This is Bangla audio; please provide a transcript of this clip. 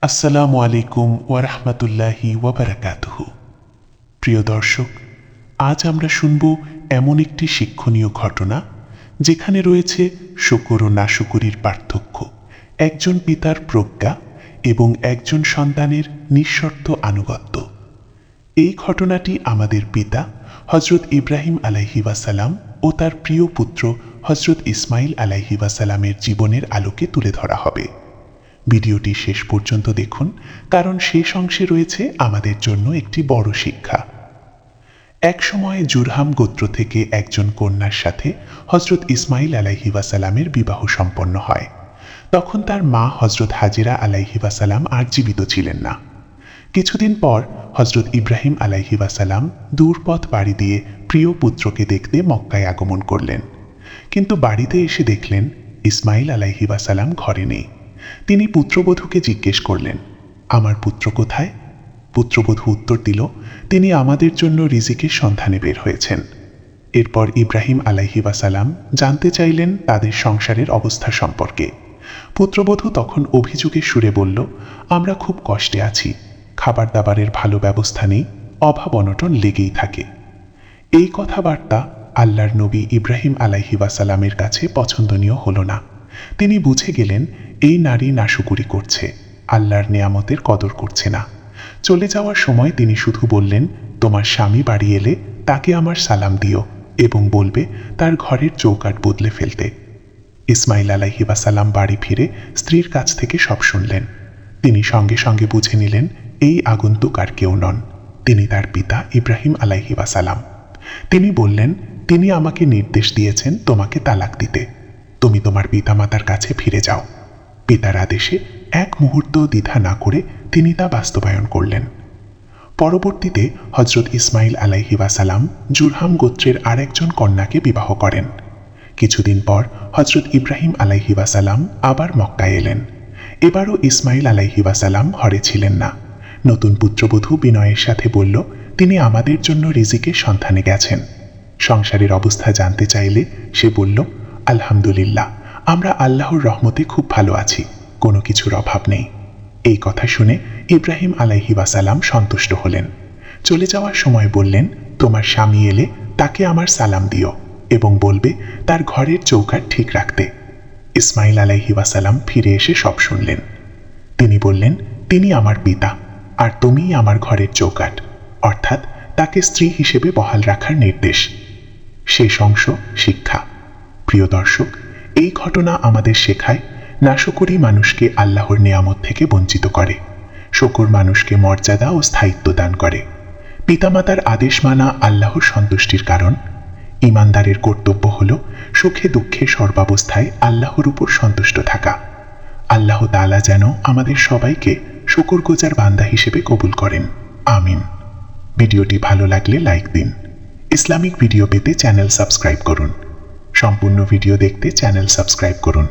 আসসালামু আলাইকুম ওয়া রাহমাতুল্লাহি ওয়া বারাকাতুহু। প্রিয় দর্শক, আজ আমরা শুনব এমন একটি শিক্ষণীয় ঘটনা যেখানে রয়েছে শুকর ও নাশুকরির পার্থক্য, একজন পিতার প্রজ্ঞা এবং একজন সন্তানের নিঃশর্ত আনুগত্য। এই ঘটনাটি আমাদের পিতা হযরত ইব্রাহিম আলাইহি ওয়াসাল্লাম ও তার প্রিয় পুত্র হযরত ইসমাইল আলাইহি ওয়াসাল্লামের জীবনের আলোকে তুলে ধরা হবে। ভিডিওটি শেষ পর্যন্ত দেখুন, কারণ শেষ অংশে রয়েছে আমাদের জন্য একটি বড় শিক্ষা। এক সময় জুরহাম গোত্র থেকে একজন কন্যার সাথে হযরত ইসমাইল আলাইহি ওয়াসাল্লামের বিবাহ সম্পন্ন হয়। তখন তার মা হযরত হাজেরা আলাইহি ওয়াসাল্লাম আর জীবিত ছিলেন না। কিছুদিন পর হযরত ইব্রাহিম আলাইহি ওয়াসাল্লাম দূর পথ পাড়ি দিয়ে প্রিয় পুত্রকে দেখতে মক্কায় আগমন করলেন। কিন্তু বাড়িতে এসে দেখলেন ইসমাইল আলাইহি ওয়াসাল্লাম ঘরে নেই। তিনি পুত্রবধূকে জিজ্ঞেস করলেন, আমার পুত্র কোথায়? পুত্রবধূ উত্তর দিল, তিনি আমাদের জন্য রিজিকের সন্ধানে বের হয়েছেন। এরপর ইব্রাহিম আলাইহি ওয়াসাল্লাম জানতে চাইলেন তাদের সংসারের অবস্থা সম্পর্কে। পুত্রবধূ তখন অভিযোগের সুরে বলল, আমরা খুব কষ্টে আছি, খাবার দাবারের ভালো ব্যবস্থা নেই, অভাব অনটন লেগেই থাকে। এই কথাবার্তা আল্লাহর নবী ইব্রাহিম আলাইহি ওয়াসাল্লামের কাছে পছন্দনীয় হল না। তিনি বুঝে গেলেন এই নারী নাশুকুরি করছে, আল্লাহর নেয়ামতের কদর করছে না। চলে যাওয়ার সময় তিনি শুধু বললেন, তোমার স্বামী বাড়ি এলে তাকে আমার সালাম দিও এবং বলবে তার ঘরের চৌকাঠ বদলে ফেলতে। ইসমাইল আলাইহি ওয়াসাল্লাম বাড়ি ফিরে স্ত্রীর কাছ থেকে সব শুনলেন। তিনি সঙ্গে সঙ্গে বুঝে নিলেন এই আগন্তুক আর কেউ নন, তিনি তার পিতা ইব্রাহিম আলাইহি ওয়াসাল্লাম। তিনি বললেন, তিনি আমাকে নির্দেশ দিয়েছেন তোমাকে তালাক দিতে, তুমি তোমার পিতামাতার কাছে ফিরে যাও। পিতার আদেশে এক মুহূর্ত দ্বিধা না করে তিনি তা বাস্তবায়ন করলেন। পরবর্তীতে হযরত ইসমাইল আলাইহি ওয়াসাল্লাম জুরহাম গোত্রের আরেকজন কন্যাকে বিবাহ করেন। কিছুদিন পর হযরত ইব্রাহিম আলাইহি ওয়াসাল্লাম আবার মক্কায় এলেন। এবারও ইসমাইল আলাইহি ওয়াসাল্লাম ঘরে ছিলেন না। নতুন পুত্রবধূ বিনয়ের সাথে বলল, তিনি আমাদের জন্য রিজিকের সন্ধানে গেছেন। সংসারের অবস্থা জানতে চাইলে সে বলল, আলহামদুলিল্লাহ, আমরা আল্লাহর রহমতে খুব ভালো আছি, কোনো কিছুর অভাব নেই। এই কথা শুনে ইব্রাহিম আলাইহি ওয়াসাল্লাম সন্তুষ্ট হলেন। চলে যাওয়ার সময় বললেন, তোমার স্বামী এলে তাকে আমার সালাম দিও এবং বলবে তার ঘরের চৌকাঠ ঠিক রাখতে। ইসমাইল আলাইহি ওয়াসাল্লাম ফিরে এসে সব শুনলেন। তিনি বললেন, তিনি আমার পিতা আর তুমিই আমার ঘরের চৌকাঠ, অর্থাৎ তাকে স্ত্রী হিসেবে বহাল রাখার নির্দেশ। শেষ অংশ শিক্ষা। প্রিয় দর্শক, এই ঘটনা আমাদের শেখায় নাশুকরি মানুষকে আল্লাহর নেয়ামত থেকে বঞ্চিত করে, শুকর মানুষকে মর্যাদা ও স্থায়িত্ব দান করে। পিতামাতার আদেশ মানা আল্লাহর সন্তুষ্টির কারণ। ঈমানদারের কর্তব্য হল সুখে দুঃখে সর্বাবস্থায় আল্লাহর উপর সন্তুষ্ট থাকা। আল্লাহ তাআলা যেন আমাদের সবাইকে শুকরগুজার বান্দা হিসেবে কবুল করেন, আমিন। ভিডিওটি ভালো লাগলে লাইক দিন। ইসলামিক ভিডিও পেতে চ্যানেল সাবস্ক্রাইব করুন। সম্পূর্ণ ভিডিও দেখতে চ্যানেল সাবস্ক্রাইব করুন।